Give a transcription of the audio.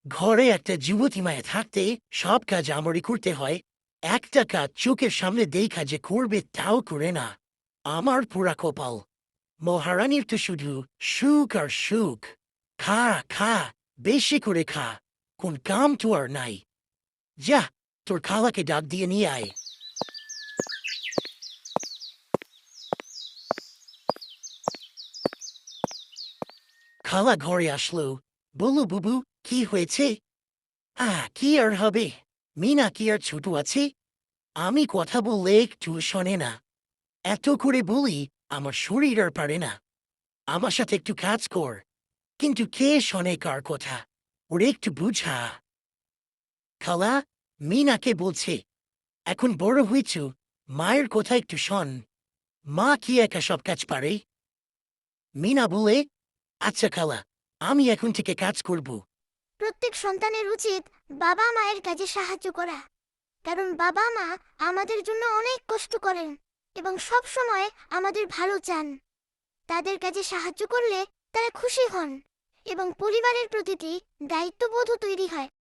ঘরে একটা যুবতী মায়ে থাকতে সব কাজ আমারই করতে হয়। একটা কাজ চোখের সামনে দেখা যে করবে তাও করে না। আমার পুরা কপাল। মহারানীর তো শুধু সুখ আর সুখ। খা খা, বেশি করে খা, কোন কাম তো আর নাই। যা, তোর খালাকে ডাক দিয়ে নিয়ে আয়। খালা ঘরে আসলো। বলো বুবু, কি হয়েছে? কি আর হবে, মিনা কি আর ছোট আছে? আমি কথা বললে একটু শোনে না। এত করে বলি আমার শরীর আর পারে না। আমার সাথে একটু কাজ কর। কিন্তু কে শোনে কার কথা? ওরে একটু বুঝা। খালা, মিনাকে বলছে, এখন বড় হয়েছ, মায়ের কথা একটু শোন। মা কি একা সব কাজ পারে? মিনা বলে, আচ্ছা খালা, আমি এখন থেকে কাজ করব। প্রত্যেক সন্তানের উচিত বাবা মায়ের কাজে সাহায্য করা, কারণ বাবা মা আমাদের জন্য অনেক কষ্ট করেন এবং সব সময় আমাদের ভালো চান। তাদের কাজে সাহায্য করলে তারা খুশি হন এবং পরিবারের প্রতিটি দায়িত্ববোধও তৈরি হয়।